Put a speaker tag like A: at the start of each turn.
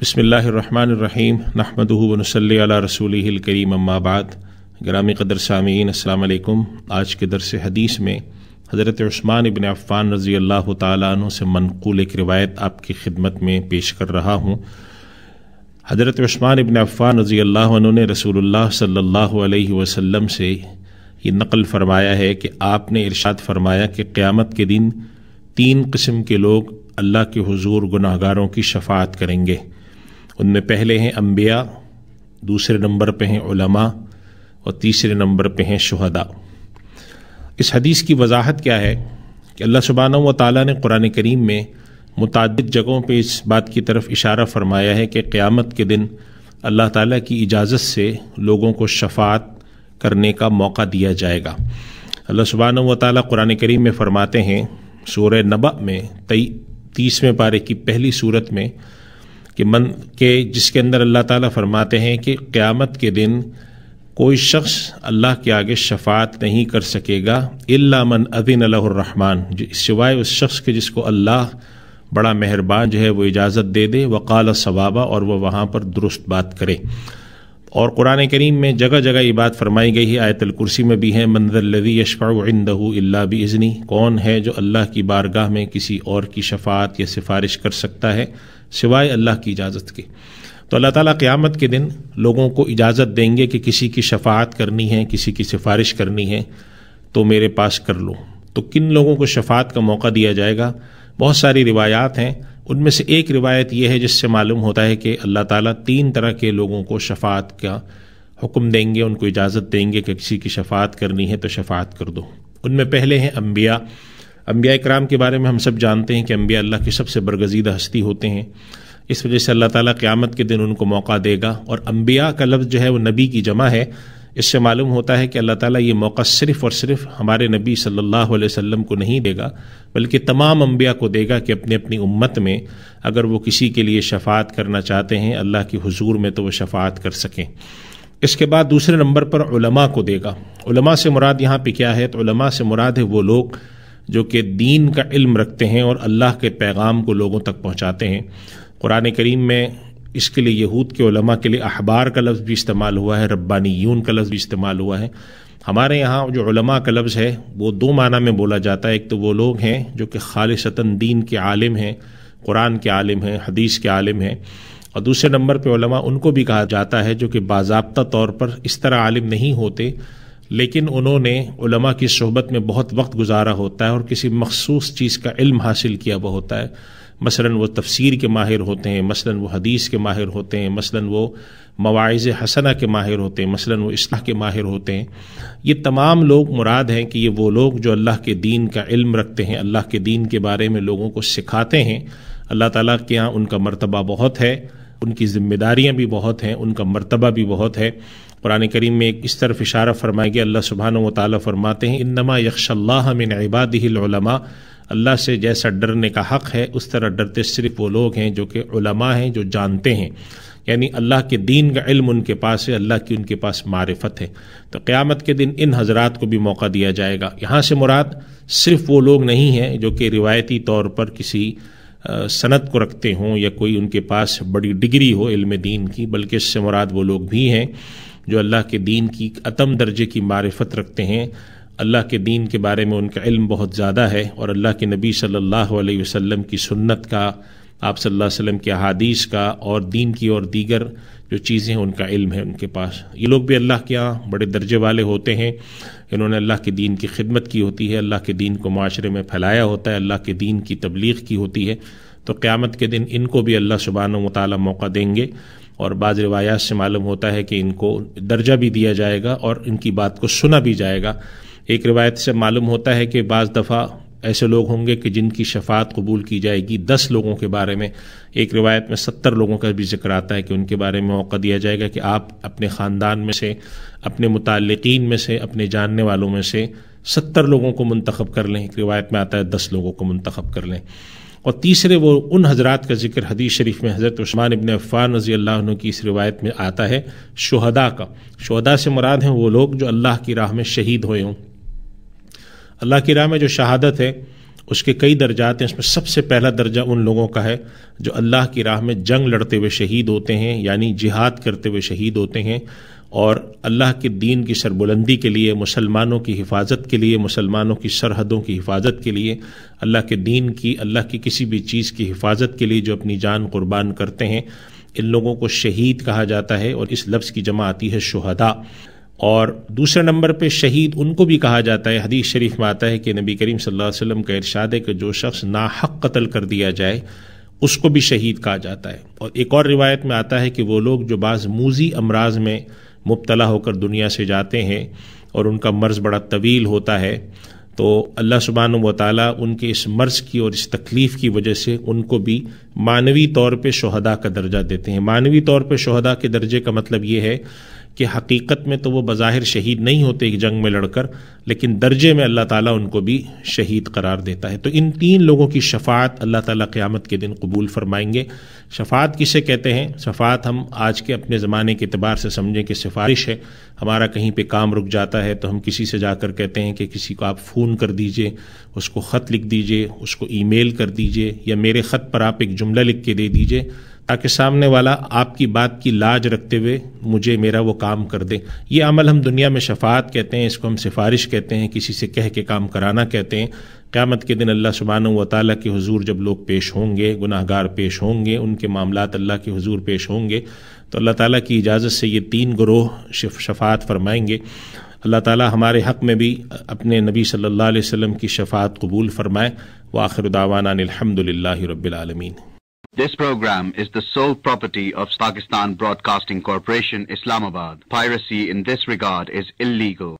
A: بسم اللہ الرحمن الرحیم نحمدہ ونصلی علی رسولہ الکریم اما بعد۔ گرامی قدر سامعین السلام علیکم۔ آج کے درس حدیث میں حضرت عثمان ابن عفان رضی اللہ تعالیٰ عنہ سے منقول ایک روایت آپ کی خدمت میں پیش کر رہا ہوں۔ حضرت عثمان ابن عفان رضی اللہ عنہ نے رسول اللہ صلی اللہ علیہ وسلم سے یہ نقل فرمایا ہے کہ آپ نے ارشاد فرمایا کہ قیامت کے دن 3 قسم کے لوگ اللہ کے حضور گناہگاروں کی شفاعت کریں گے۔ ان میں پہلے ہیں انبیاء، دوسرے نمبر پہ ہیں علماء اور تیسرے نمبر پہ ہیں شہداء۔ اس حدیث کی وضاحت کیا ہے کہ اللہ سبحانہ و تعالیٰ نے قرآن کریم میں متعدد جگہوں پہ اس بات کی طرف اشارہ فرمایا ہے کہ قیامت کے دن اللہ تعالیٰ کی اجازت سے لوگوں کو شفاعت کرنے کا موقع دیا جائے گا۔ اللہ سبحانہ و تعالیٰ قرآن کریم میں فرماتے ہیں سورہ نبأ میں 30ویں پارے کی پہلی صورت میں کہ جس کے اندر اللہ تعالیٰ فرماتے ہیں کہ قیامت کے دن کوئی شخص اللہ کے آگے شفاعت نہیں کر سکے گا الا من اذن له الرحمن، سوائے اس شخص کے جس کو اللہ بڑا مہربان جو ہے وہ اجازت دے دے، وقال صوابا، اور وہ وہاں پر درست بات کرے۔ اور قرآن کریم میں جگہ جگہ یہ بات فرمائی گئی ہے، آیت الکرسی میں بھی ہے من ذا الذی یشفع عنده الا باذنہ، کون ہے جو اللہ کی بارگاہ میں کسی اور کی شفاعت یا سفارش کر سکتا ہے سوائے اللہ کی اجازت کے۔ تو اللہ تعالیٰ قیامت کے دن لوگوں کو اجازت دیں گے کہ کسی کی شفاعت کرنی ہے، کسی کی سفارش کرنی ہے تو میرے پاس کر لو۔ تو کن لوگوں کو شفاعت کا موقع دیا جائے گا؟ بہت ساری روایات ہیں، ان میں سے ایک روایت یہ ہے جس سے معلوم ہوتا ہے کہ اللہ تعالیٰ 3 طرح کے لوگوں کو شفاعت کا حکم دیں گے، ان کو اجازت دیں گے کہ کسی کی شفاعت کرنی ہے تو شفاعت کر دو۔ ان میں پہلے ہیں انبیاء۔ انبیاء کرام کے بارے میں ہم سب جانتے ہیں کہ انبیاء اللہ کی سب سے برگزیدہ ہستی ہوتے ہیں، اس وجہ سے اللہ تعالیٰ قیامت کے دن ان کو موقع دے گا۔ اور انبیاء کا لفظ جو ہے وہ نبی کی جمع ہے، اس سے معلوم ہوتا ہے کہ اللہ تعالیٰ یہ موقع صرف اور صرف ہمارے نبی صلی اللہ علیہ وسلم کو نہیں دے گا، بلکہ تمام انبیاء کو دے گا کہ اپنی اپنی امت میں اگر وہ کسی کے لیے شفاعت کرنا چاہتے ہیں اللہ کی حضور میں تو وہ شفاعت کر سکیں۔ اس کے بعد دوسرے نمبر پر علماء کو دے گا۔ علماء سے مراد یہاں پہ کیا ہے؟ تو علماء سے مراد ہے وہ لوگ جو کہ دین کا علم رکھتے ہیں اور اللہ کے پیغام کو لوگوں تک پہنچاتے ہیں۔ قرآن کریم میں اس کے لیے یہود کے علماء کے لیے احبار کا لفظ بھی استعمال ہوا ہے، ربانیون کا لفظ بھی استعمال ہوا ہے۔ ہمارے یہاں جو علماء کا لفظ ہے وہ 2 معنی میں بولا جاتا ہے۔ ایک تو وہ لوگ ہیں جو کہ خالصتاً دین کے عالم ہیں، قرآن کے عالم ہیں، حدیث کے عالم ہیں، اور دوسرے نمبر پہ علماء ان کو بھی کہا جاتا ہے جو کہ باضابطہ طور پر اس طرح عالم نہیں ہوتے لیکن انہوں نے علماء کی صحبت میں بہت وقت گزارا ہوتا ہے اور کسی مخصوص چیز کا علم حاصل کیا ہوا ہوتا ہے۔ مثلاً وہ تفسیر کے ماہر ہوتے ہیں، مثلاً وہ حدیث کے ماہر ہوتے ہیں، مثلاً وہ مواعظ حسنہ کے ماہر ہوتے ہیں، مثلاً وہ اصلاح کے ماہر ہوتے ہیں۔ یہ تمام لوگ مراد ہیں کہ یہ وہ لوگ جو اللہ کے دین کا علم رکھتے ہیں، اللہ کے دین کے بارے میں لوگوں کو سکھاتے ہیں۔ اللہ تعالیٰ کے یہاں ان کا مرتبہ بہت ہے، ان کی ذمہ داریاں بھی بہت ہیں، ان کا مرتبہ بھی بہت ہے۔ قرآن کریم میں ایک اس طرف اشارہ فرمائے گیا، اللہ سبحانہ و تعالیٰ فرماتے ہیں انما یخشی اللہ من عبادہ العلماء، اللہ سے جیسا ڈرنے کا حق ہے اس طرح ڈرتے صرف وہ لوگ ہیں جو کہ علماء ہیں، جو جانتے ہیں، یعنی اللہ کے دین کا علم ان کے پاس ہے، اللہ کی ان کے پاس معرفت ہے۔ تو قیامت کے دن ان حضرات کو بھی موقع دیا جائے گا۔ یہاں سے مراد صرف وہ لوگ نہیں ہیں جو کہ روایتی طور پر کسی سند کو رکھتے ہوں یا کوئی ان کے پاس بڑی ڈگری ہو علم دین کی، بلکہ اس سے مراد وہ لوگ بھی ہیں جو اللہ کے دین کی اتم درجے کی معرفت رکھتے ہیں، اللہ کے دین کے بارے میں ان کا علم بہت زیادہ ہے، اور اللہ کے نبی صلی اللہ علیہ وسلم کی سنت کا، آپ صلی اللہ علیہ وسلم کی احادیث کا، اور دین کی اور دیگر جو چیزیں ان کا علم ہے ان کے پاس۔ یہ لوگ بھی اللہ کے یہاں بڑے درجے والے ہوتے ہیں، انہوں نے اللہ کے دین کی خدمت کی ہوتی ہے، اللہ کے دین کو معاشرے میں پھیلایا ہوتا ہے، اللہ کے دین کی تبلیغ کی ہوتی ہے۔ تو قیامت کے دن ان کو بھی اللہ سبحانہ و تعالیٰ موقع دیں گے، اور بعض روایات سے معلوم ہوتا ہے کہ ان کو درجہ بھی دیا جائے گا اور ان کی بات کو سنا بھی جائے گا۔ ایک روایت سے معلوم ہوتا ہے کہ بعض دفعہ ایسے لوگ ہوں گے کہ جن کی شفاعت قبول کی جائے گی 10 لوگوں کے بارے میں، ایک روایت میں 70 لوگوں کا بھی ذکر آتا ہے کہ ان کے بارے میں موقع دیا جائے گا کہ آپ اپنے خاندان میں سے، اپنے متعلقین میں سے، اپنے جاننے والوں میں سے 70 لوگوں کو منتخب کر لیں۔ ایک روایت میں آتا ہے 10 لوگوں کو منتخب کر لیں۔ اور تیسرے وہ ان حضرات کا ذکر حدیث شریف میں حضرت عثمان ابن عفان رضی اللہ عنہ کی اس روایت میں آتا ہے شہداء کا۔ شہداء سے مراد ہیں وہ لوگ جو اللہ کی راہ میں شہید ہوئے ہوں۔ اللہ کی راہ میں جو شہادت ہے اس کے کئی درجات ہیں، اس میں سب سے پہلا درجہ ان لوگوں کا ہے جو اللہ کی راہ میں جنگ لڑتے ہوئے شہید ہوتے ہیں، یعنی جہاد کرتے ہوئے شہید ہوتے ہیں، اور اللہ کے دین کی سربلندی کے لیے، مسلمانوں کی حفاظت کے لیے، مسلمانوں کی سرحدوں کی حفاظت کے لیے، اللہ کے دین کی، اللہ کی کسی بھی چیز کی حفاظت کے لیے جو اپنی جان قربان کرتے ہیں، ان لوگوں کو شہید کہا جاتا ہے، اور اس لفظ کی جمع آتی ہے شہداء۔ اور دوسرے نمبر پہ شہید ان کو بھی کہا جاتا ہے، حدیث شریف میں آتا ہے کہ نبی کریم صلی اللہ علیہ وسلم کا ارشاد ہے کہ جو شخص ناحق قتل کر دیا جائے اس کو بھی شہید کہا جاتا ہے۔ اور ایک اور روایت میں آتا ہے کہ وہ لوگ جو بعض موذی امراض میں مبتلا ہو کر دنیا سے جاتے ہیں اور ان کا مرض بڑا طویل ہوتا ہے، تو اللہ سبحانہ و تعالیٰ ان کے اس مرض کی اور اس تکلیف کی وجہ سے ان کو بھی معنوی طور پہ شہداء کا درجہ دیتے ہیں۔ معنوی طور پہ شہداء کے درجے کا مطلب یہ ہے کہ حقیقت میں تو وہ بظاہر شہید نہیں ہوتے ایک جنگ میں لڑ کر، لیکن درجے میں اللہ تعالیٰ ان کو بھی شہید قرار دیتا ہے۔ تو ان تین لوگوں کی شفاعت اللہ تعالیٰ قیامت کے دن قبول فرمائیں گے۔ شفاعت کسے کہتے ہیں؟ شفاعت ہم آج کے اپنے زمانے کے اعتبار سے سمجھیں کہ سفارش ہے۔ ہمارا کہیں پہ کام رک جاتا ہے تو ہم کسی سے جا کر کہتے ہیں کہ کسی کو آپ فون کر دیجئے، اس کو خط لکھ دیجئے، اس کو ای میل کر دیجئے، یا میرے خط پر آپ ایک جملہ لکھ کے دے دیجئے تاکہ سامنے والا آپ کی بات کی لاج رکھتے ہوئے مجھے میرا وہ کام کر دے۔ یہ عمل ہم دنیا میں شفاعت کہتے ہیں، اس کو ہم سفارش کہتے ہیں، کسی سے کہہ کے کام کرانا کہتے ہیں۔ قیامت کے دن اللہ سبحانہ و تعالیٰ کے حضور جب لوگ پیش ہوں گے، گناہ گار پیش ہوں گے، ان کے معاملات اللہ کے حضور پیش ہوں گے، تو اللہ تعالیٰ کی اجازت سے یہ تین گروہ شفاعت فرمائیں گے۔ اللہ تعالیٰ ہمارے حق میں بھی اپنے نبی صلی اللہ علیہ وسلم کی شفاعت قبول فرمائے۔ وآخر دعوانا ان الحمد للہ رب العالمین۔
B: This program is the sole property of Pakistan Broadcasting Corporation, Islamabad. Piracy in this regard is illegal.